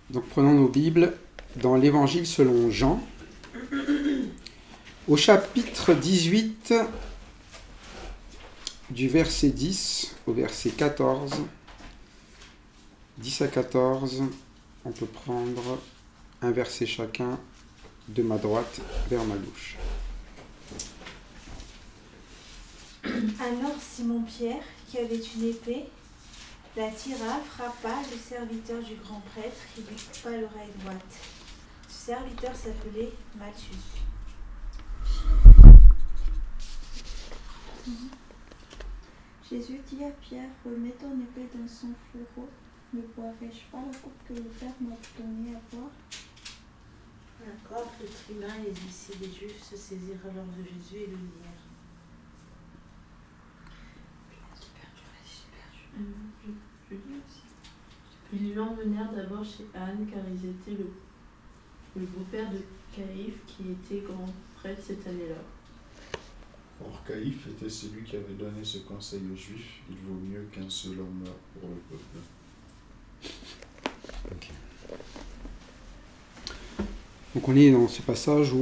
Donc prenons nos Bibles dans l'Évangile selon Jean, au chapitre 18, du verset 10 au verset 14. 10 à 14, on peut prendre un verset chacun de ma droite vers ma gauche. Alors Simon-Pierre, qui avait une épée, la tira, frappa le serviteur du grand prêtre et lui coupa l'oreille droite. Ce serviteur s'appelait Malchus. Jésus dit à Pierre, remets ton épée dans son fourreau. Ne boirai-je pas la coupe que le Père m'a donné à boire? Encore, le tribun et les huissiers des Juifs se saisirent alors de Jésus et le lièrent. Ils l'emmenèrent d'abord chez Anne, car ils étaient le beau-père de Caïphe, qui était grand prêtre cette année-là. Or Caïphe était celui qui avait donné ce conseil aux Juifs, il vaut mieux qu'un seul homme meure pour le peuple. Okay. Donc on est dans ce passage où,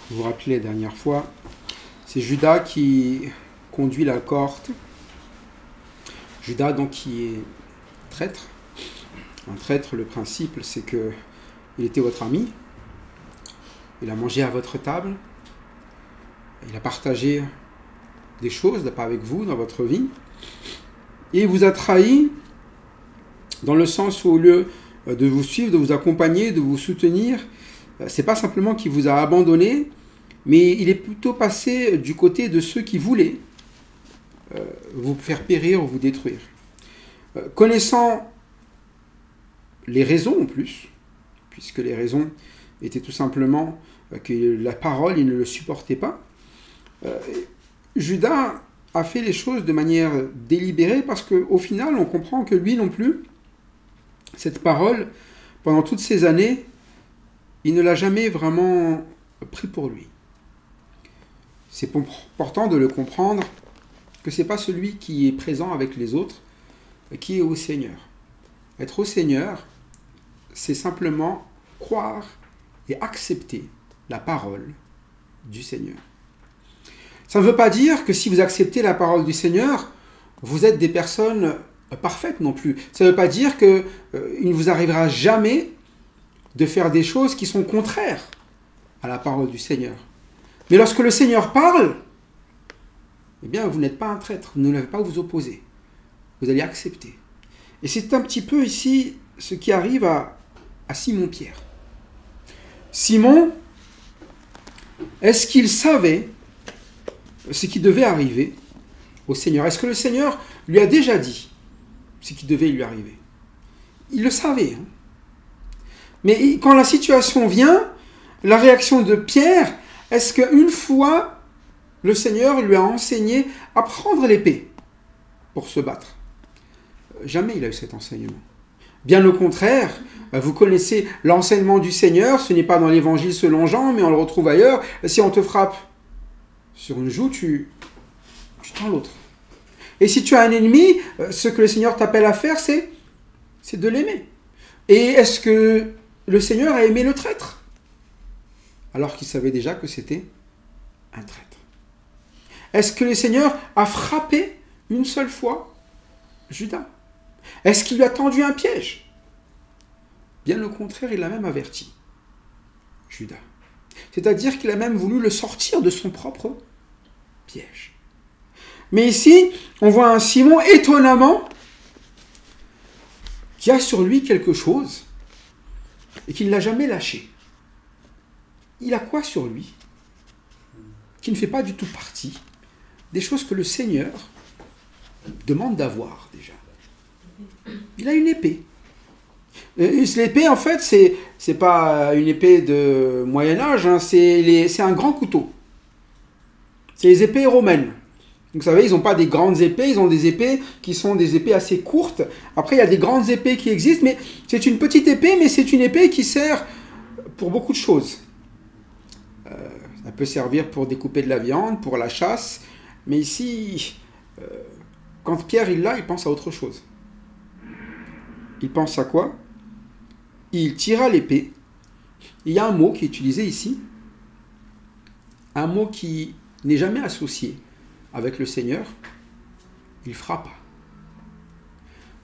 vous vous rappelez la dernière fois, c'est Judas qui conduit la cohorte. Judas donc qui est traître. Un traître, le principe, c'est que il était votre ami, il a mangé à votre table, il a partagé des choses pas avec vous dans votre vie, et il vous a trahi dans le sens où au lieu de vous suivre, de vous accompagner, de vous soutenir, c'est pas simplement qu'il vous a abandonné, mais il est plutôt passé du côté de ceux qui voulaient vous faire périr ou vous détruire. Connaissant les raisons en plus, puisque les raisons étaient tout simplement que la parole, il ne le supportait pas, Judas a fait les choses de manière délibérée parce qu'au final, on comprend que lui non plus, cette parole, pendant toutes ces années, il ne l'a jamais vraiment pris pour lui. C'est important de le comprendre que ce n'est pas celui qui est présent avec les autres qui est au Seigneur. Être au Seigneur, c'est simplement croire et accepter la parole du Seigneur. Ça ne veut pas dire que si vous acceptez la parole du Seigneur, vous êtes des personnes parfaites non plus. Ça ne veut pas dire qu'il ne vous arrivera jamais de faire des choses qui sont contraires à la parole du Seigneur. Mais lorsque le Seigneur parle, eh bien, vous n'êtes pas un traître, vous n'allez pas vous opposer. Vous allez accepter. Et c'est un petit peu ici ce qui arrive à Simon-Pierre. Simon, est-ce qu'il savait ce qui devait arriver au Seigneur? Est-ce que le Seigneur lui a déjà dit ce qui devait lui arriver? Il le savait. Hein? Mais quand la situation vient, la réaction de Pierre, est-ce qu'une fois, le Seigneur lui a enseigné à prendre l'épée pour se battre? Jamais il a eu cet enseignement. Bien au contraire, vous connaissez l'enseignement du Seigneur, ce n'est pas dans l'Évangile selon Jean, mais on le retrouve ailleurs. Si on te frappe sur une joue, tu tends l'autre. Et si tu as un ennemi, ce que le Seigneur t'appelle à faire, c'est de l'aimer. Et est-ce que le Seigneur a aimé le traître? Alors qu'il savait déjà que c'était un traître. Est-ce que le Seigneur a frappé une seule fois Judas? Est-ce qu'il lui a tendu un piège? Bien au contraire, il l'a même averti, Judas. C'est-à-dire qu'il a même voulu le sortir de son propre piège. Mais ici, on voit un Simon étonnamment qui a sur lui quelque chose et qui ne l'a jamais lâché. Il a quoi sur lui qui ne fait pas du tout partie des choses que le Seigneur demande d'avoir déjà. Il a une épée. L'épée, en fait, c'est pas une épée de Moyen-Âge, hein, c'est un grand couteau. C'est les épées romaines. Vous savez, ils n'ont pas des grandes épées, ils ont des épées qui sont des épées assez courtes. Après, il y a des grandes épées qui existent, mais c'est une petite épée, mais c'est une épée qui sert pour beaucoup de choses. Ça peut servir pour découper de la viande, pour la chasse, mais ici, quand Pierre il l'a, il pense à autre chose. Il pense à quoi? il tira l'épée. Il y a un mot qui est utilisé ici, un mot qui n'est jamais associé avec le Seigneur. Il frappa.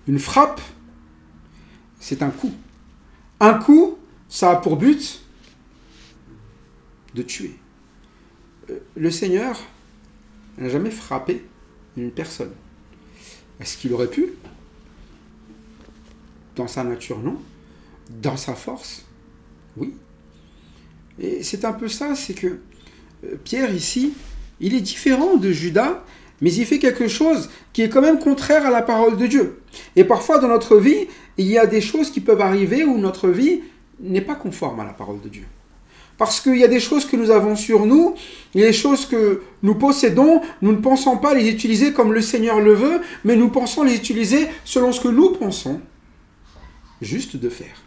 Une frappe, c'est un coup. Un coup, ça a pour but de tuer. Le Seigneur n'a jamais frappé une personne. Est-ce qu'il aurait pu? Dans sa nature, non. Dans sa force, oui. Et c'est un peu ça, c'est que Pierre ici, il est différent de Judas, mais il fait quelque chose qui est quand même contraire à la parole de Dieu. Et parfois dans notre vie, il y a des choses qui peuvent arriver où notre vie n'est pas conforme à la parole de Dieu. Parce qu'il y a des choses que nous avons sur nous, il y a des choses que nous possédons, nous ne pensons pas les utiliser comme le Seigneur le veut, mais nous pensons les utiliser selon ce que nous pensons juste de faire.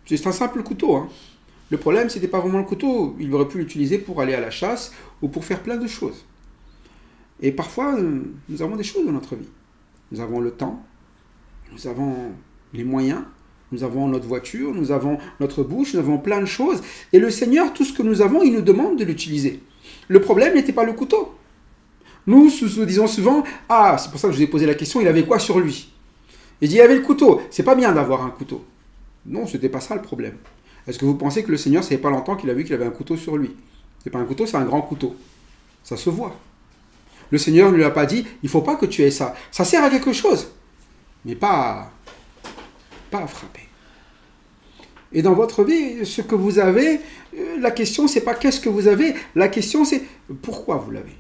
C'est un simple couteau. Hein. Le problème, ce n'était pas vraiment le couteau. Il aurait pu l'utiliser pour aller à la chasse ou pour faire plein de choses. Et parfois, nous avons des choses dans notre vie. Nous avons le temps, nous avons les moyens, nous avons notre voiture, nous avons notre bouche, nous avons plein de choses. Et le Seigneur, tout ce que nous avons, il nous demande de l'utiliser. Le problème n'était pas le couteau. Nous disons souvent, « Ah, c'est pour ça que je vous ai posé la question, il avait quoi sur lui ?» Il dit, il avait le couteau. C'est pas bien d'avoir un couteau. Non, ce n'était pas ça le problème. Est-ce que vous pensez que le Seigneur, ça fait pas longtemps qu'il a vu qu'il avait un couteau sur lui? C'est pas un couteau, c'est un grand couteau. Ça se voit. Le Seigneur ne lui a pas dit, il ne faut pas que tu aies ça. Ça sert à quelque chose, mais pas à frapper. Et dans votre vie, ce que vous avez, la question, c'est pas qu'est-ce que vous avez, la question, c'est pourquoi vous l'avez.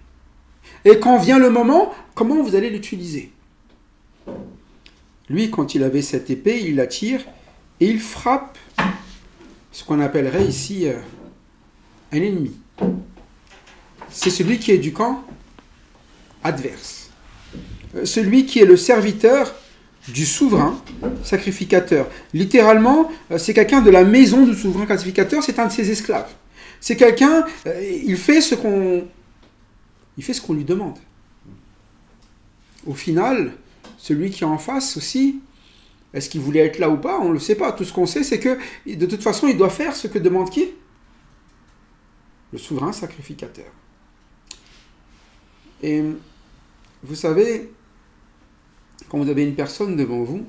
Et quand vient le moment, comment vous allez l'utiliser? Lui, quand il avait cette épée, il la tire et il frappe ce qu'on appellerait ici un ennemi. C'est celui qui est du camp adverse. Celui qui est le serviteur du souverain sacrificateur. Littéralement, c'est quelqu'un de la maison du souverain sacrificateur, c'est un de ses esclaves. C'est quelqu'un, il fait ce qu'on lui demande. Au final, celui qui est en face aussi, est-ce qu'il voulait être là ou pas? On ne le sait pas. Tout ce qu'on sait, c'est que de toute façon, il doit faire ce que demande qui? Le souverain sacrificateur. Et vous savez, quand vous avez une personne devant vous,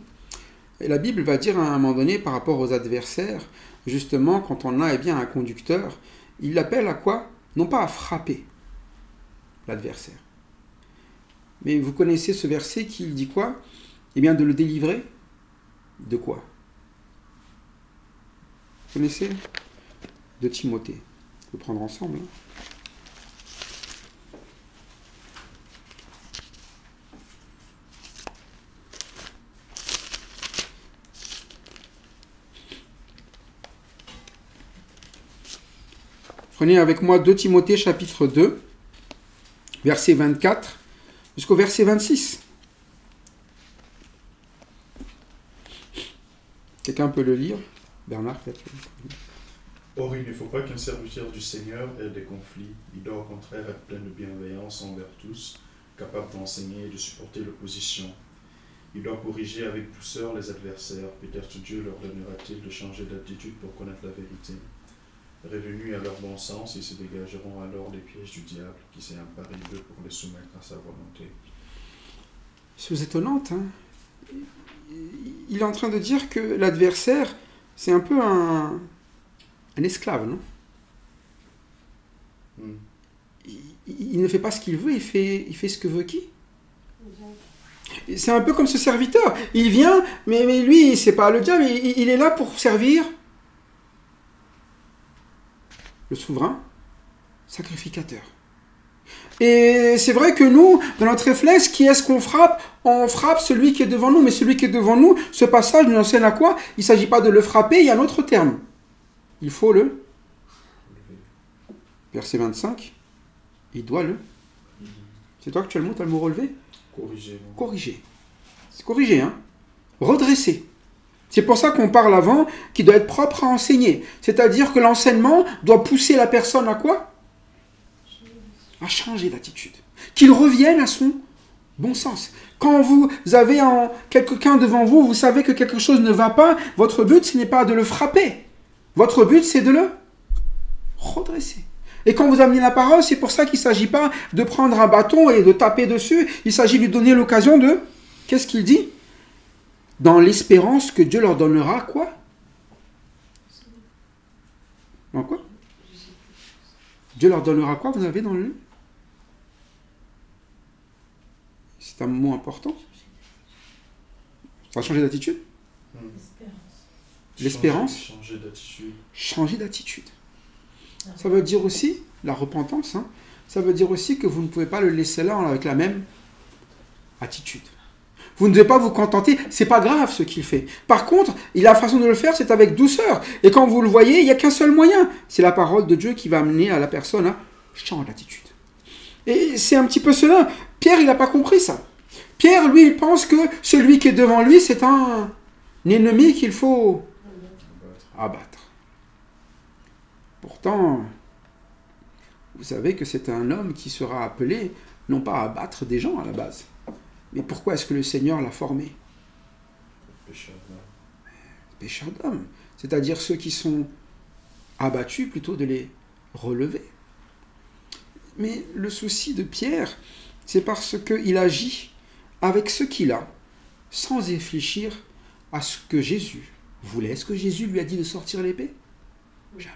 et la Bible va dire à un moment donné par rapport aux adversaires, justement, quand on a un conducteur, il l'appelle à quoi? Non pas à frapper l'adversaire. Mais vous connaissez ce verset qui dit quoi? Eh bien, de le délivrer de quoi? Vous connaissez? De Timothée. On peut prendre ensemble. Prenez avec moi 2 Timothée chapitre 2, verset 24 jusqu'au verset 26. Quelqu'un peut le lire? Bernard, peut-être. Or, il ne faut pas qu'un serviteur du Seigneur ait des conflits. Il doit au contraire être plein de bienveillance envers tous, capable d'enseigner et de supporter l'opposition. Il doit corriger avec douceur les adversaires. Peut-être Dieu leur donnera-t-il de changer d'attitude pour connaître la vérité. Revenus à leur bon sens, ils se dégageront alors des pièges du diable qui s'est emparé d'eux pour les soumettre à sa volonté. C'est étonnante, hein? Il est en train de dire que l'adversaire, c'est un peu un esclave, non? Il ne fait pas ce qu'il veut, il fait ce que veut qui? C'est un peu comme ce serviteur. Il vient, mais lui, c'est pas le diable, il est là pour servir le souverain sacrificateur. Et c'est vrai que nous, dans notre réflexe, qui est-ce qu'on frappe? On frappe celui qui est devant nous. Mais celui qui est devant nous, ce passage nous enseigne à quoi? Il ne s'agit pas de le frapper, il y a un autre terme. Il faut le... Verset 25. Il doit le... C'est toi que tu as le mot, tu as le mot relevé? Corriger. Corriger. C'est corriger, hein? Redresser. C'est pour ça qu'on parle avant, qui doit être propre à enseigner. C'est-à-dire que l'enseignement doit pousser la personne à quoi? À changer d'attitude. Qu'il revienne à son bon sens. Quand vous avez quelqu'un devant vous, vous savez que quelque chose ne va pas, votre but, ce n'est pas de le frapper. Votre but, c'est de le redresser. Et quand vous amenez la parole, c'est pour ça qu'il ne s'agit pas de prendre un bâton et de taper dessus. Il s'agit de lui donner l'occasion de... Qu'est-ce qu'il dit? Dans l'espérance que Dieu leur donnera quoi? Dans quoi? Dieu leur donnera quoi? Vous avez dans le... C'est un mot important. Ça va changer d'attitude? L'espérance. Changer d'attitude. Changer d'attitude. Ça veut dire aussi, la repentance, hein, ça veut dire aussi que vous ne pouvez pas le laisser là avec la même attitude. Vous ne devez pas vous contenter, c'est pas grave ce qu'il fait. Par contre, la façon de le faire, c'est avec douceur. Et quand vous le voyez, il n'y a qu'un seul moyen. C'est la parole de Dieu qui va amener à la personne à changer d'attitude. Et c'est un petit peu cela. Pierre, il n'a pas compris ça. Pierre, lui, il pense que celui qui est devant lui, c'est un ennemi qu'il faut abattre. Pourtant, vous savez que c'est un homme qui sera appelé, non pas à abattre des gens à la base, mais pourquoi est-ce que le Seigneur l'a formé? Pécheur d'homme. C'est-à-dire ceux qui sont abattus, plutôt de les relever. Mais le souci de Pierre, c'est parce qu'il agit avec ce qu'il a, sans réfléchir à ce que Jésus voulait. Est-ce que Jésus lui a dit de sortir l'épée? Jamais.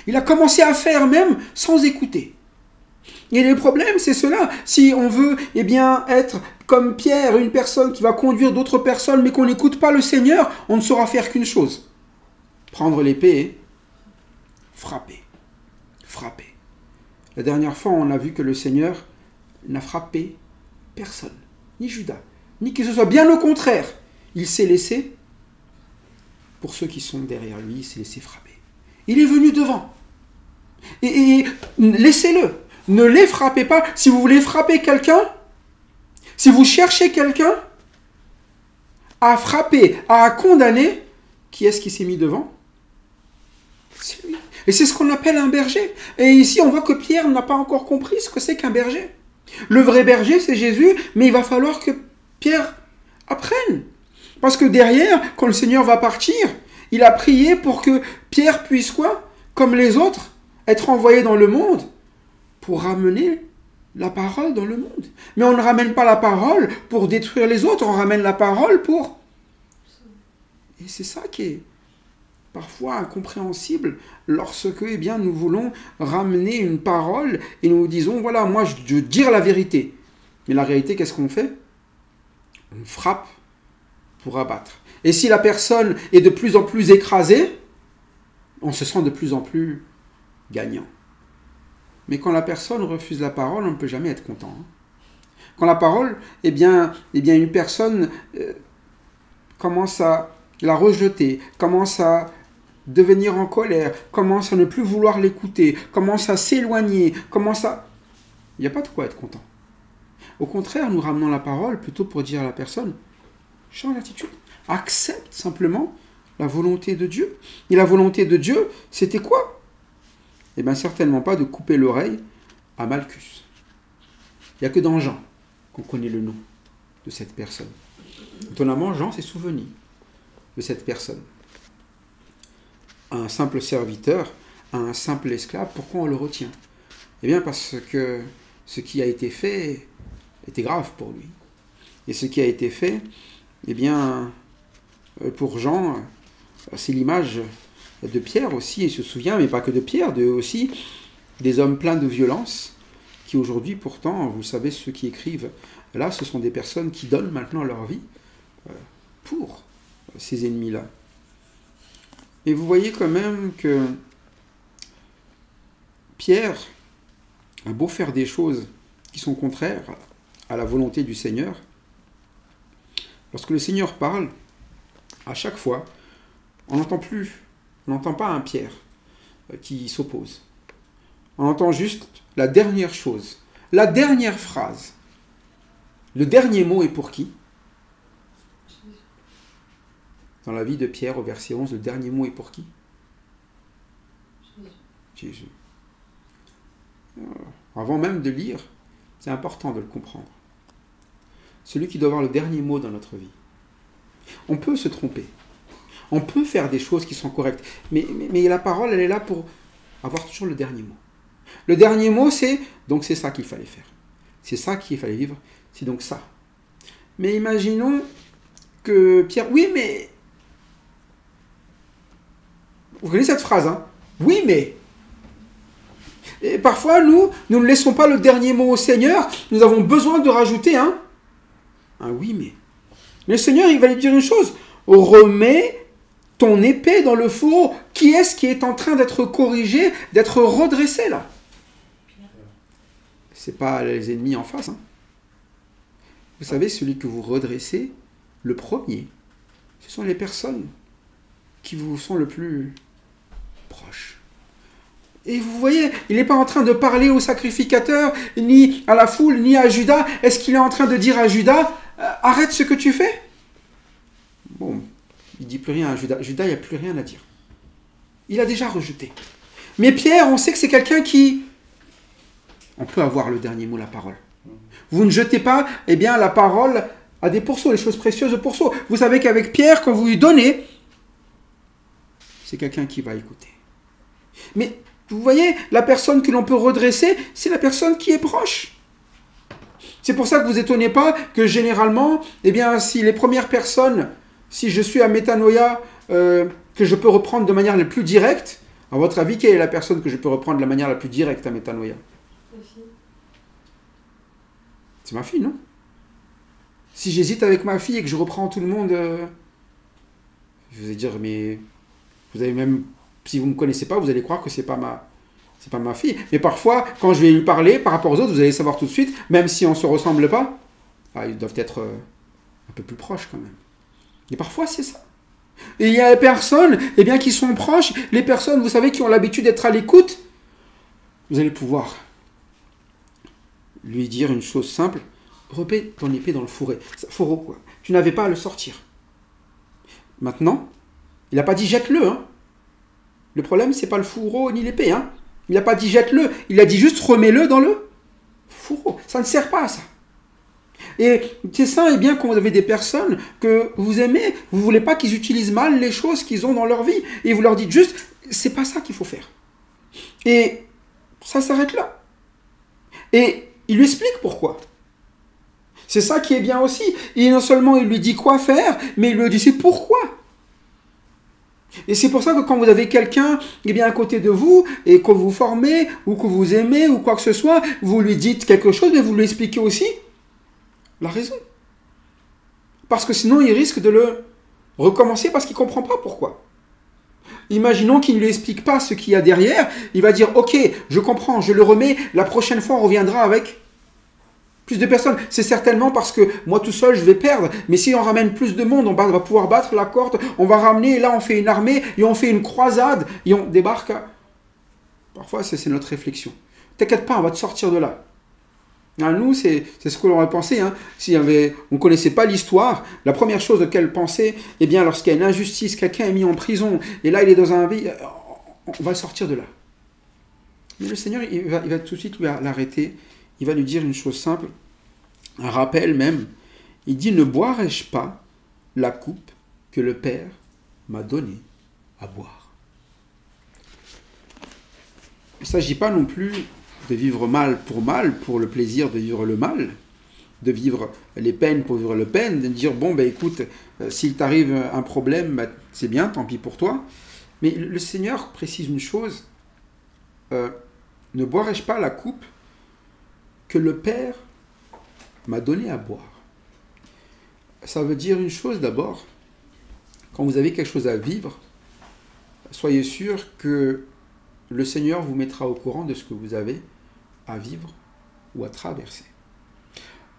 Il a commencé à faire même sans écouter. Et le problème, c'est cela. Si on veut être comme Pierre, une personne qui va conduire d'autres personnes, mais qu'on n'écoute pas le Seigneur, on ne saura faire qu'une chose. Prendre l'épée et frapper. Frapper. La dernière fois, on a vu que le Seigneur n'a frappé personne. Ni Judas, ni que ce soit. Bien au contraire. Il s'est laissé, pour ceux qui sont derrière lui, il s'est laissé frapper. Il est venu devant. Et laissez-le. Ne les frappez pas. Si vous voulez frapper quelqu'un, si vous cherchez quelqu'un à frapper, à condamner, qui est-ce qui s'est mis devant? C'est lui. Et c'est ce qu'on appelle un berger. Et ici, on voit que Pierre n'a pas encore compris ce que c'est qu'un berger. Le vrai berger, c'est Jésus, mais il va falloir que Pierre apprenne. Parce que derrière, quand le Seigneur va partir, il a prié pour que Pierre puisse quoi? Comme les autres, être envoyé dans le monde pour ramener la parole dans le monde. Mais on ne ramène pas la parole pour détruire les autres, on ramène la parole pour... Et c'est ça qui est parfois incompréhensible lorsque nous voulons ramener une parole et nous disons, voilà, moi je veux dire la vérité. Mais la réalité, qu'est-ce qu'on fait? On frappe pour abattre. Et si la personne est de plus en plus écrasée, on se sent de plus en plus gagnant. Mais quand la personne refuse la parole, on ne peut jamais être content. Quand la parole, une personne commence à la rejeter, commence à devenir en colère, commence à ne plus vouloir l'écouter, commence à s'éloigner, il n'y a pas de quoi être content. Au contraire, nous ramenons la parole plutôt pour dire à la personne, change d'attitude, accepte simplement la volonté de Dieu. Et la volonté de Dieu, c'était quoi? Certainement pas de couper l'oreille à Malchus. Il n'y a que dans Jean qu'on connaît le nom de cette personne. Étonnamment, Jean s'est souvenu de cette personne. Un simple serviteur, un simple esclave, pourquoi on le retient? Parce que ce qui a été fait était grave pour lui. Et ce qui a été fait, pour Jean, c'est l'image de Pierre aussi, il se souvient, mais pas que de Pierre, aussi des hommes pleins de violence, qui aujourd'hui, pourtant, vous savez, ceux qui écrivent, là, ce sont des personnes qui donnent maintenant leur vie pour ces ennemis-là. Et vous voyez quand même que Pierre a beau faire des choses qui sont contraires à la volonté du Seigneur, lorsque le Seigneur parle, à chaque fois, on n'entend pas un Pierre qui s'oppose. On entend juste la dernière chose, la dernière phrase. Le dernier mot est pour qui? Dans la vie de Pierre, au verset 11, le dernier mot est pour qui? Jésus. Avant même de lire, c'est important de le comprendre. celui qui doit avoir le dernier mot dans notre vie. On peut se tromper. On peut faire des choses qui sont correctes. Mais la parole, elle est là pour avoir toujours le dernier mot. Le dernier mot, c'est donc c'est ça qu'il fallait faire. C'est ça qu'il fallait vivre. C'est donc ça. Mais imaginons que Pierre... Oui, mais... Vous connaissez cette phrase, hein? Oui, mais... Et parfois, nous ne laissons pas le dernier mot au Seigneur. Nous avons besoin de rajouter un oui, mais... Mais le Seigneur, il va lui dire une chose. Remets ton épée dans le fourreau. Qui est-ce qui est en train d'être corrigé, d'être redressé, là? C'est pas les ennemis en face, hein. Vous savez, celui que vous redressez, le premier, ce sont les personnes qui vous sont le plus proches. Et vous voyez, il n'est pas en train de parler au sacrificateur, ni à la foule, ni à Judas. Est-ce qu'il est en train de dire à Judas, arrête ce que tu fais? Bon, il ne dit plus rien à Judas. Judas, il n'y a plus rien à dire. Il a déjà rejeté. Mais Pierre, on sait que c'est quelqu'un qui... On peut avoir le dernier mot, la parole. Vous ne jetez pas, eh bien, la parole à des pourceaux, les choses précieuses de pourceaux. Vous savez qu'avec Pierre, quand vous lui donnez, c'est quelqu'un qui va écouter. Mais vous voyez, la personne que l'on peut redresser, c'est la personne qui est proche. C'est pour ça que vous ne étonnez pas que généralement, eh bien, si les premières personnes, si je suis à Métanoïa, que je peux reprendre de manière la plus directe, à votre avis, quelle est la personne que je peux reprendre de la manière la plus directe à Métanoïa? C'est ma fille, non? Si j'hésite avec ma fille et que je reprends tout le monde, je vais dire, mais vous avez même, si vous ne me connaissez pas, vous allez croire que c'est pas ma fille. Mais parfois, quand je vais lui parler par rapport aux autres, vous allez savoir tout de suite, même si on ne se ressemble pas, ils doivent être un peu plus proches quand même. Et parfois, c'est ça. Et il y a des personnes, eh bien, qui sont proches, les personnes, vous savez, qui ont l'habitude d'être à l'écoute, vous allez pouvoir lui dire une chose simple, remets ton épée dans le fourreau, quoi. Tu n'avais pas à le sortir. Maintenant, il n'a pas dit jette-le, hein. Le problème, c'est pas le fourreau ni l'épée, hein. Il n'a pas dit jette-le, il a dit juste remets-le dans le fourreau. Ça ne sert pas à ça. Et c'est ça, eh bien, quand vous avez des personnes que vous aimez, vous ne voulez pas qu'ils utilisent mal les choses qu'ils ont dans leur vie. Et vous leur dites juste, c'est pas ça qu'il faut faire. Et ça s'arrête là. Et il lui explique pourquoi. C'est ça qui est bien aussi. Et non seulement il lui dit quoi faire, mais il lui dit c'est pourquoi. Et c'est pour ça que quand vous avez quelqu'un eh bien, à côté de vous, et que vous formez, ou que vous aimez, ou quoi que ce soit, vous lui dites quelque chose, mais vous lui expliquez aussi la raison. Parce que sinon, il risque de le recommencer parce qu'il ne comprend pas pourquoi. Imaginons qu'il ne lui explique pas ce qu'il y a derrière, il va dire « Ok, je comprends, je le remets, la prochaine fois on reviendra avec plus de personnes. C'est certainement parce que moi tout seul je vais perdre, mais si on ramène plus de monde, on va pouvoir battre la corde, on va ramener, et là on fait une armée, et on fait une croisade, et on débarque. » Parfois c'est notre réflexion. T'inquiète pas, on va te sortir de là. Nous, c'est ce que l'on aurait pensé. Hein. Si on ne connaissait pas l'histoire, la première chose auquel penser, eh bien, lorsqu'il y a une injustice, quelqu'un est mis en prison, et là, il est dans un vie, on va le sortir de là. Mais le Seigneur, il va tout de suite l'arrêter. Il va lui dire une chose simple, un rappel même. Il dit, ne boirai-je pas la coupe que le Père m'a donnée à boire? Il ne s'agit pas non plus de vivre mal, pour le plaisir de vivre le mal, de vivre les peines pour vivre le peine, de dire, bon, ben écoute, s'il t'arrive un problème, ben, c'est bien, tant pis pour toi. Mais le Seigneur précise une chose, ne boirai-je pas la coupe que le Père m'a donnée à boire? Ça veut dire une chose d'abord, quand vous avez quelque chose à vivre, soyez sûr que le Seigneur vous mettra au courant de ce que vous avez à vivre ou à traverser.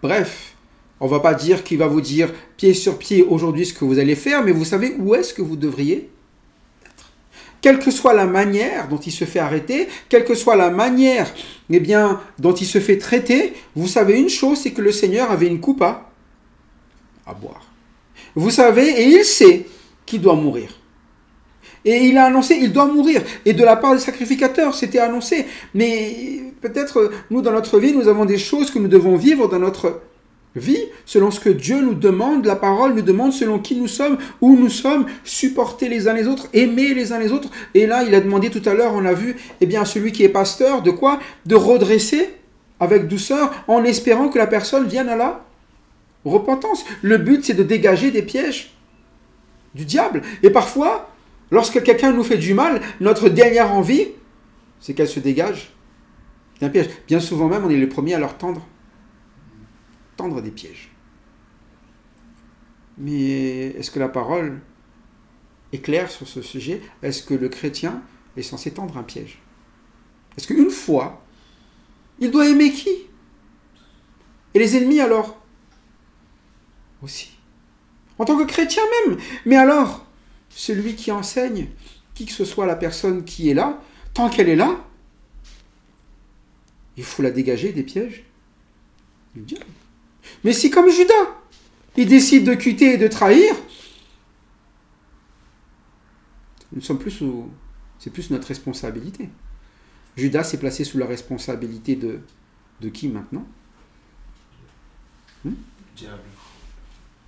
Bref, on ne va pas dire qu'il va vous dire pied sur pied aujourd'hui ce que vous allez faire, mais vous savez où est-ce que vous devriez être. Quelle que soit la manière dont il se fait arrêter, quelle que soit la manière eh bien, dont il se fait traiter, vous savez une chose, c'est que le Seigneur avait une coupe à boire. Vous savez, et il sait qu'il doit mourir. Et il a annoncé, il doit mourir. Et de la part des sacrificateurs, c'était annoncé. Mais peut-être, nous, dans notre vie, nous avons des choses que nous devons vivre dans notre vie, selon ce que Dieu nous demande, la parole nous demande, selon qui nous sommes, où nous sommes, supporter les uns les autres, aimer les uns les autres. Et là, il a demandé tout à l'heure, on a vu, eh bien, celui qui est pasteur, de quoi? De redresser avec douceur, en espérant que la personne vienne à la repentance. Le but, c'est de dégager des pièges du diable. Et parfois, lorsque quelqu'un nous fait du mal, notre dernière envie, c'est qu'elle se dégage d'un piège. Bien souvent même, on est les premiers à leur tendre des pièges. Mais est-ce que la parole est claire sur ce sujet? Est-ce que le chrétien est censé tendre un piège? Est-ce qu'une fois, il doit aimer qui? Et les ennemis alors? Aussi. En tant que chrétien même. Mais alors, celui qui enseigne, qui que ce soit la personne qui est là, tant qu'elle est là, il faut la dégager des pièges du diable. Mais si comme Judas, il décide de quitter et de trahir, nous sommes plus sous... c'est plus notre responsabilité. Judas s'est placé sous la responsabilité de qui maintenant? Diable.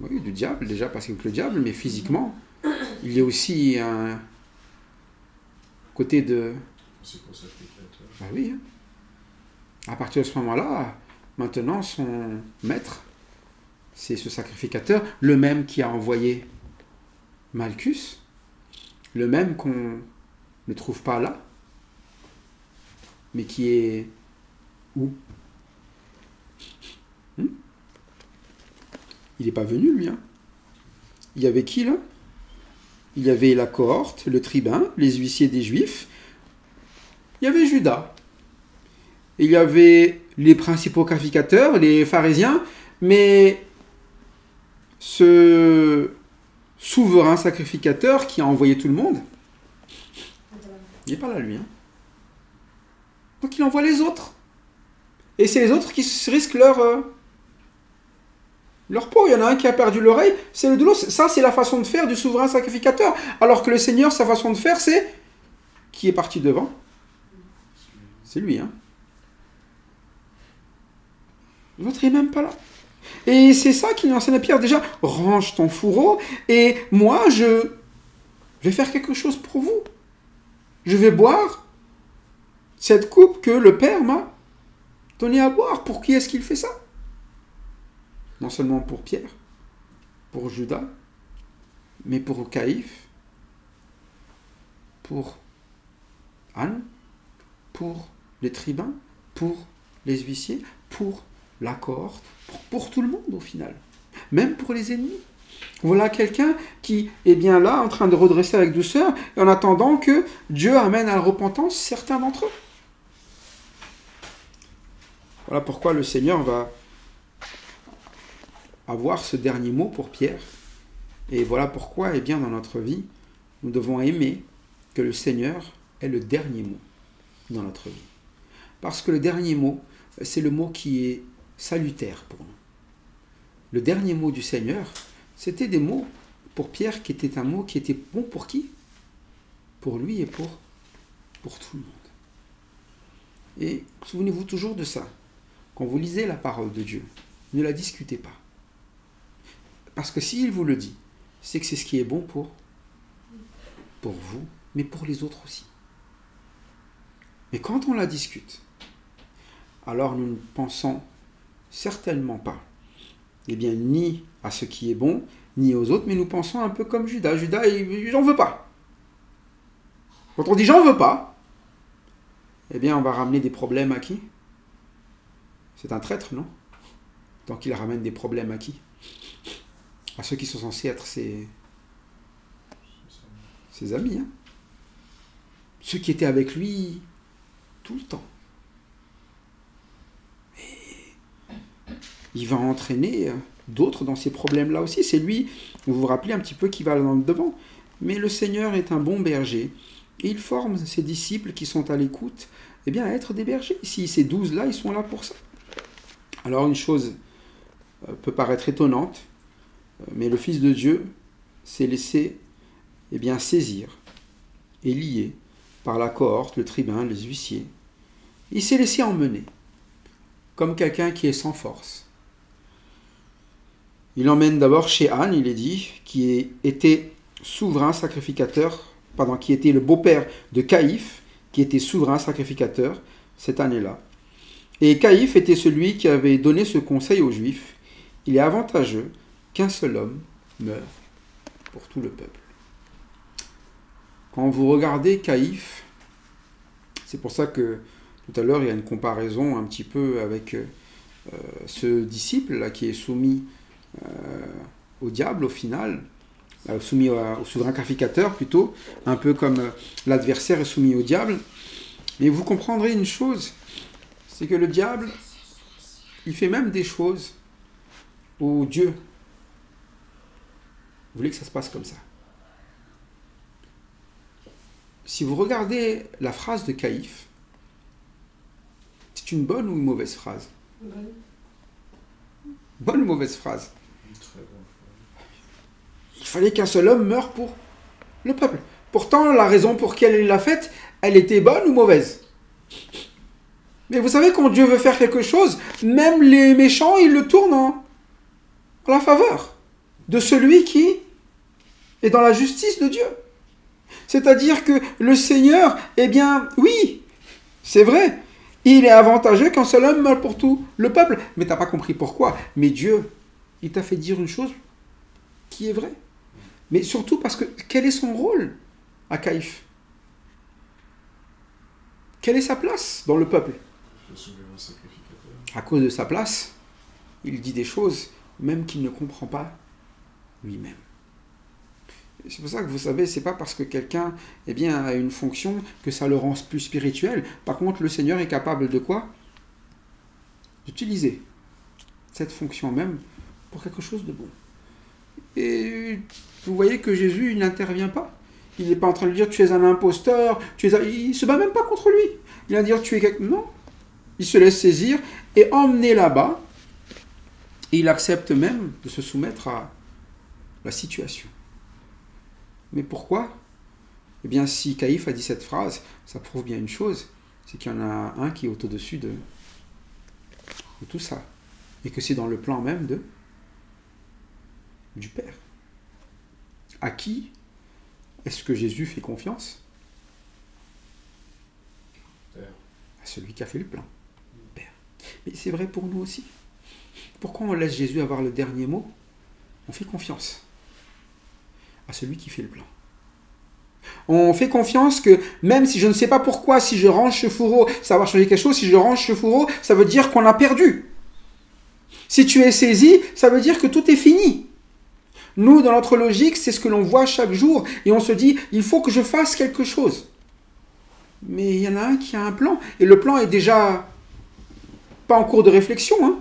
Oui, du diable, déjà parce que le diable, mais physiquement, il y a aussi un côté de... C'est pour sacrificateur. Ah oui. À partir de ce moment-là, maintenant, son maître, c'est ce sacrificateur, le même qui a envoyé Malchus, le même qu'on ne trouve pas là, mais qui est où? Il n'est pas venu, lui. Il y avait qui, là? Il y avait la cohorte, le tribun, les huissiers des Juifs. Il y avait Judas. Il y avait les principaux sacrificateurs, les pharisiens, mais ce souverain sacrificateur qui a envoyé tout le monde, il n'est pas là, lui. Donc il envoie les autres. Et c'est les autres qui risquent leur peau. Il y en a un qui a perdu l'oreille, c'est le douloureux. Ça, c'est la façon de faire du souverain sacrificateur. Alors que le Seigneur, sa façon de faire, c'est qui est parti devant? C'est lui. L'autre n'est même pas là. Et c'est ça qu'il enseigne à Pierre. Déjà, range ton fourreau et moi, je vais faire quelque chose pour vous. Je vais boire cette coupe que le Père m'a donnée à boire. Pour qui est-ce qu'il fait ça? Non seulement pour Pierre, pour Judas, mais pour Caïphe, pour Anne, pour les tribuns, pour les huissiers, pour la cohorte, pour tout le monde au final, même pour les ennemis. Voilà quelqu'un qui est bien là, en train de redresser avec douceur, et en attendant que Dieu amène à la repentance certains d'entre eux. Voilà pourquoi le Seigneur va avoir ce dernier mot pour Pierre. Et voilà pourquoi, eh bien, dans notre vie, nous devons aimer que le Seigneur ait le dernier mot dans notre vie. Parce que le dernier mot, c'est le mot qui est salutaire pour nous. Le dernier mot du Seigneur, c'était des mots pour Pierre qui était un mot qui était bon pour qui? Pour lui et pour tout le monde. Et souvenez-vous toujours de ça. Quand vous lisez la parole de Dieu, ne la discutez pas. Parce que s'il vous le dit, c'est que c'est ce qui est bon pour vous, mais pour les autres aussi. Mais quand on la discute, alors nous ne pensons certainement pas, eh bien, ni à ce qui est bon, ni aux autres, mais nous pensons un peu comme Judas. Judas, j'en veux pas. Quand on dit j'en veux pas, eh bien, on va ramener des problèmes à qui? C'est un traître, non? Donc il ramène des problèmes à qui? À ceux qui sont censés être ses amis. Ceux qui étaient avec lui tout le temps. Et il va entraîner d'autres dans ces problèmes-là aussi. C'est lui, vous vous rappelez un petit peu, qui va dans le devant. Mais le Seigneur est un bon berger. Et il forme ses disciples qui sont à l'écoute, eh bien, à être des bergers. Ici, ces 12-là, ils sont là pour ça. Alors, une chose peut paraître étonnante, mais le Fils de Dieu s'est laissé, eh bien, saisir et lier par la cohorte, le tribun, les huissiers. Il s'est laissé emmener, comme quelqu'un qui est sans force. Il l'emmène d'abord chez Anne, il est dit, qui était souverain sacrificateur, qui était le beau-père de Caïphe, qui était souverain sacrificateur cette année-là. Et Caïphe était celui qui avait donné ce conseil aux Juifs. Il est avantageux qu'un seul homme meure pour tout le peuple. Quand vous regardez Caïphe, c'est pour ça que tout à l'heure il y a une comparaison un petit peu avec ce disciple-là qui est soumis au diable au final, soumis au souverain sacrificateur plutôt, un peu comme l'adversaire est soumis au diable. Mais vous comprendrez une chose, c'est que le diable, il fait même des choses où Dieu voulait que ça se passe comme ça. Si vous regardez la phrase de Caïphe, c'est une bonne ou une mauvaise phrase? Bonne ou mauvaise phrase? Il fallait qu'un seul homme meure pour le peuple. Pourtant, la raison pour laquelle il l'a faite, elle était bonne ou mauvaise? Mais vous savez, quand Dieu veut faire quelque chose, même les méchants, ils le tournent en la faveur de celui qui est dans la justice de Dieu. C'est-à-dire que le Seigneur, eh bien, oui, c'est vrai, il est avantageux qu'un seul homme meure pour tout le peuple. Mais tu n'as pas compris pourquoi. Mais Dieu, il t'a fait dire une chose qui est vraie. Mais surtout parce que, quel est son rôle à Caïphe? Quelle est sa place dans le peuple? À cause de sa place, il dit des choses même qu'il ne comprend pas lui-même. C'est pour ça que vous savez, c'est pas parce que quelqu'un a une fonction que ça le rend plus spirituel. Par contre, le Seigneur est capable de quoi? D'utiliser cette fonction même pour quelque chose de bon. Et vous voyez que Jésus, il n'intervient pas. Il n'est pas en train de dire tu es un imposteur, il ne se bat même pas contre lui. Il va dire tu es quelqu'un. Non. Il se laisse saisir et emmener là-bas. Et il accepte même de se soumettre à la situation. Mais pourquoi? Eh bien, si Caïphe a dit cette phrase, ça prouve bien une chose, c'est qu'il y en a un qui est au-dessus de tout ça. Et que c'est dans le plan même du Père. À qui est-ce que Jésus fait confiance? Père. À celui qui a fait le plan. Père. Mais c'est vrai pour nous aussi. Pourquoi on laisse Jésus avoir le dernier mot? On fait confiance à celui qui fait le plan. On fait confiance que même si je ne sais pas pourquoi, si je range ce fourreau, ça va changer quelque chose. Si je range ce fourreau, ça veut dire qu'on a perdu. Si tu es saisi, ça veut dire que tout est fini. Nous, dans notre logique, c'est ce que l'on voit chaque jour. Et on se dit, il faut que je fasse quelque chose. Mais il y en a un qui a un plan. Et le plan est déjà pas en cours de réflexion. Hein.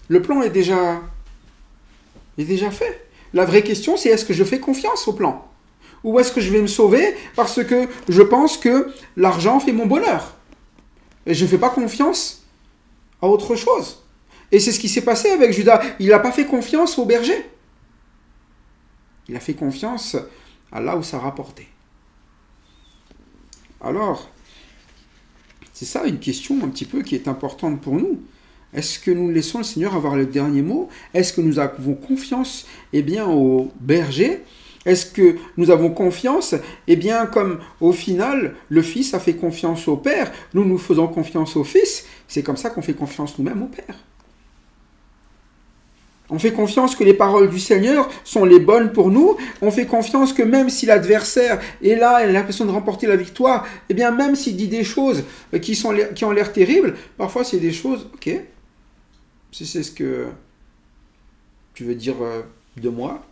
Le plan est déjà fait. La vraie question, c'est est-ce que je fais confiance au plan? Ou est-ce que je vais me sauver parce que je pense que l'argent fait mon bonheur? Et je ne fais pas confiance à autre chose. Et c'est ce qui s'est passé avec Judas. Il n'a pas fait confiance au berger. Il a fait confiance à là où ça rapportait. Alors, c'est ça une question un petit peu qui est importante pour nous. Est-ce que nous laissons le Seigneur avoir le dernier mot? Est-ce que nous avons confiance au berger? Est-ce que nous avons confiance comme au final, le Fils a fait confiance au Père, nous faisons confiance au Fils, c'est comme ça qu'on fait confiance nous-mêmes au Père. On fait confiance que les paroles du Seigneur sont les bonnes pour nous. On fait confiance que même si l'adversaire est là, il a l'impression de remporter la victoire, même s'il dit des choses qui ont l'air terribles, parfois c'est des choses, ok, si c'est ce que tu veux dire de moi.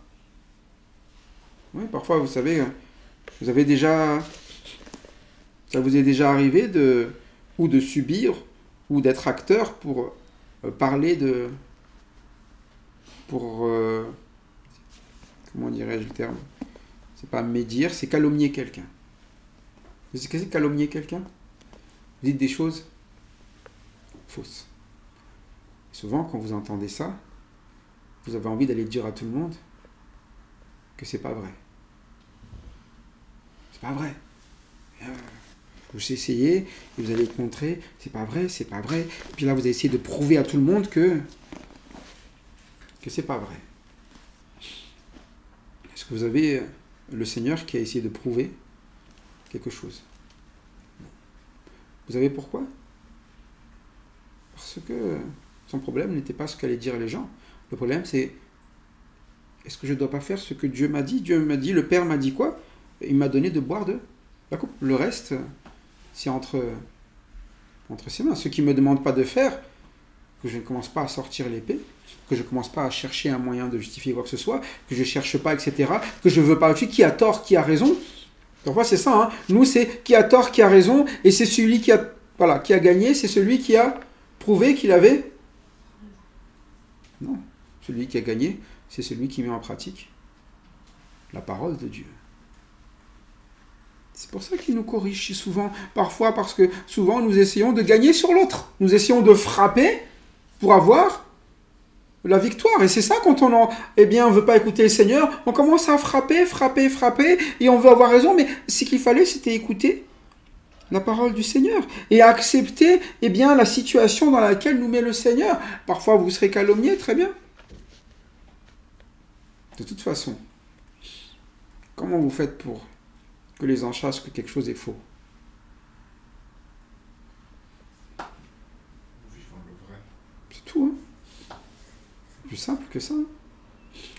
Oui, parfois, vous savez, ça vous est déjà arrivé de subir ou d'être acteur pour parler comment dirais-je le terme? C'est pas médire, c'est calomnier quelqu'un. Vous savez ce que c'est calomnier quelqu'un? Vous dites des choses fausses. Souvent, quand vous entendez ça, vous avez envie d'aller dire à tout le monde que c'est pas vrai. C'est pas vrai. Vous essayez, et vous allez contrer, c'est pas vrai, c'est pas vrai. Et puis là, vous allez essayer de prouver à tout le monde que que c'est pas vrai. Est-ce que vous avez le Seigneur qui a essayé de prouver quelque chose? Non. Vous savez pourquoi? Parce que son problème n'était pas ce qu'allaient dire les gens. Le problème, c'est est-ce que je ne dois pas faire ce que Dieu m'a dit? Dieu m'a dit, le Père m'a dit quoi? Il m'a donné de boire de la coupe. Le reste, c'est entre ses mains. Ce qu'il ne me demande pas de faire, que je ne commence pas à sortir l'épée, que je ne commence pas à chercher un moyen de justifier quoi que ce soit, que je ne cherche pas, etc., que je ne veux pas qui a tort, qui a raison. Parfois, c'est ça. Hein. Nous, c'est qui a tort, qui a raison, et c'est celui qui a gagné, c'est celui qui a prouvé qu'il avait... Non. Celui qui a gagné, c'est celui qui met en pratique la parole de Dieu. C'est pour ça qu'il nous corrige si souvent, parfois parce que souvent nous essayons de gagner sur l'autre. Nous essayons de frapper pour avoir la victoire. Et c'est ça quand on ne veut pas écouter le Seigneur, on commence à frapper, et on veut avoir raison, mais ce qu'il fallait, c'était écouter la parole du Seigneur et accepter la situation dans laquelle nous met le Seigneur. Parfois vous serez calomnié, très bien. De toute façon, comment vous faites pour que les gens sachent que quelque chose est faux? C'est tout. Hein. Plus simple que ça. Hein.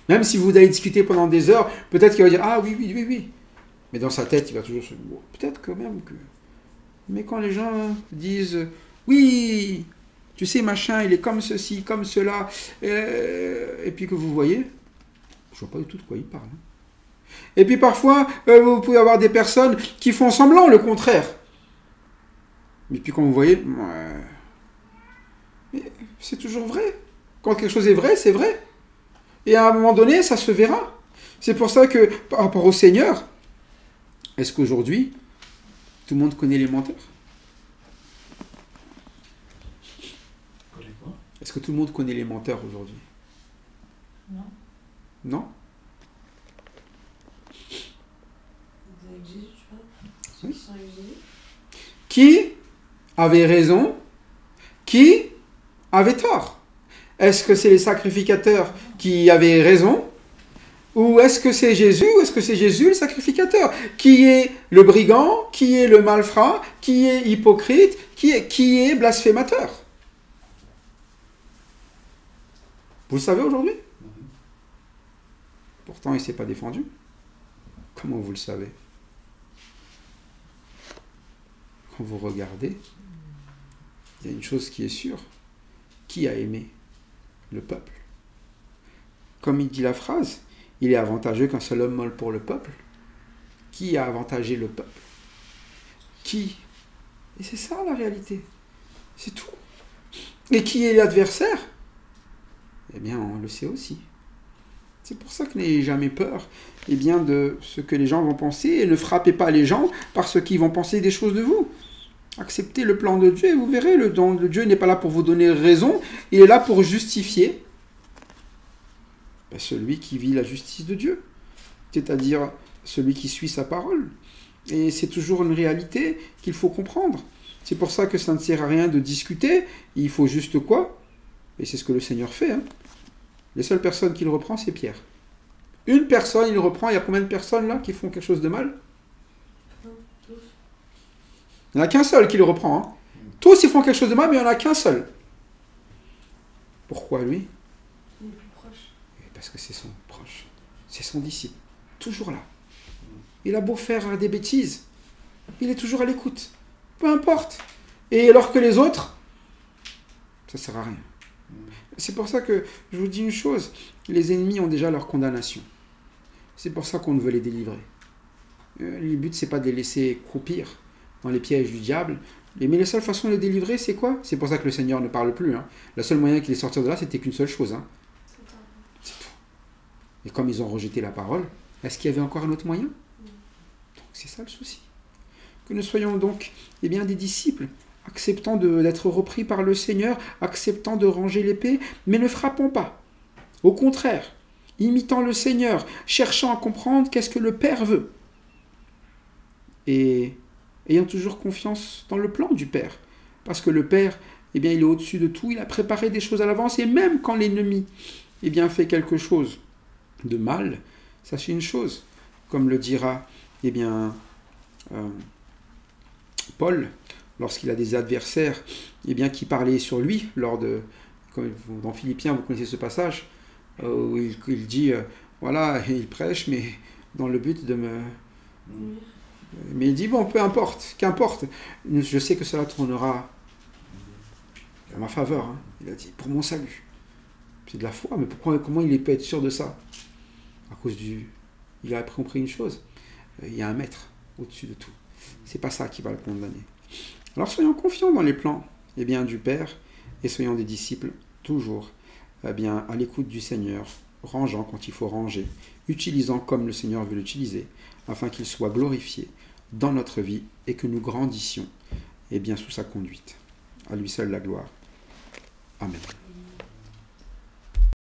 Même si vous allez discuter pendant des heures, peut-être qu'il va dire « Ah oui. » Mais dans sa tête, il va toujours se dire « Peut-être quand même que... » Mais quand les gens disent « Oui, tu sais, machin, il est comme ceci, comme cela, et puis que vous voyez, je ne vois pas du tout de quoi il parle. Et puis parfois, vous pouvez avoir des personnes qui font semblant le contraire. Mais puis quand vous voyez, mais c'est toujours vrai. Quand quelque chose est vrai, c'est vrai. Et à un moment donné, ça se verra. C'est pour ça que, par rapport au Seigneur, est-ce qu'aujourd'hui, tout le monde connaît les menteurs? Est-ce que tout le monde connaît les menteurs aujourd'hui? Non. Non? Avec Jésus, tu vois? Ceux qui sont avec Jésus. Qui avait raison? Qui avait tort? Est-ce que c'est les sacrificateurs qui avaient raison? Ou est-ce que c'est Jésus? Ou est-ce que c'est Jésus le sacrificateur? Qui est le brigand? Qui est le malfrat? Qui est hypocrite? Qui est blasphémateur? Vous le savez aujourd'hui? Pourtant, il ne s'est pas défendu. Comment vous le savez? Quand vous regardez, il y a une chose qui est sûre. Qui a aimé? Le peuple. Comme il dit la phrase, il est avantageux qu'un seul homme meure pour le peuple. Qui a avantagé le peuple? Qui? Et c'est ça la réalité. C'est tout. Et qui est l'adversaire? Eh bien, on le sait aussi. C'est pour ça que n'ayez jamais peur de ce que les gens vont penser et ne frappez pas les gens parce qu'ils vont penser des choses de vous. Acceptez le plan de Dieu et vous verrez, le plan de Dieu n'est pas là pour vous donner raison, il est là pour justifier celui qui vit la justice de Dieu, c'est-à-dire celui qui suit sa parole. Et c'est toujours une réalité qu'il faut comprendre. C'est pour ça que ça ne sert à rien de discuter, il faut juste quoi? Et c'est ce que le Seigneur fait. Hein. Les seules personnes qu'il reprend, c'est Pierre. Une personne, il reprend, il y a combien de personnes là qui font quelque chose de mal? Il n'y en a qu'un seul qui le reprend. Hein. Tous, ils font quelque chose de mal, mais il n'y en a qu'un seul. Pourquoi lui? Il est plus proche. Parce que c'est son proche. C'est son disciple. Toujours là. Il a beau faire des bêtises, il est toujours à l'écoute. Peu importe. Et alors que les autres, ça ne sert à rien. C'est pour ça que je vous dis une chose. Les ennemis ont déjà leur condamnation. C'est pour ça qu'on veut les délivrer. Le but, c'est pas de les laisser croupir dans les pièges du diable. Mais la seule façon de les délivrer, c'est quoi? C'est pour ça que le Seigneur ne parle plus. Hein. Le seul moyen qu'il les sortir de là, c'était qu'une seule chose. Hein. C'est tout. Et comme ils ont rejeté la parole, est-ce qu'il y avait encore un autre moyen? Donc c'est ça le souci. Que nous soyons donc des disciples, acceptant d'être repris par le Seigneur, acceptant de ranger l'épée, mais ne frappons pas. Au contraire, imitant le Seigneur, cherchant à comprendre qu'est-ce que le Père veut. Et ayant toujours confiance dans le plan du Père. Parce que le Père, il est au-dessus de tout, il a préparé des choses à l'avance, et même quand l'ennemi eh bien, fait quelque chose de mal, sachez une chose, comme le dira, eh bien, Paul, lorsqu'il a des adversaires, eh bien, qui parlaient sur lui, comme dans Philippiens, vous connaissez ce passage, où il dit, voilà, il prêche, mais dans le but de me... Oui. Mais il dit, bon, peu importe, qu'importe, je sais que cela tournera en ma faveur. Hein. Il a dit, pour mon salut. C'est de la foi, mais comment il peut être sûr de ça? À cause il a compris une chose, il y a un maître au-dessus de tout. C'est pas ça qui va le condamner. Alors soyons confiants dans les plans du Père, et soyons des disciples toujours à l'écoute du Seigneur, rangeant quand il faut ranger, utilisant comme le Seigneur veut l'utiliser, afin qu'il soit glorifié dans notre vie et que nous grandissions sous sa conduite. À lui seul la gloire. Amen.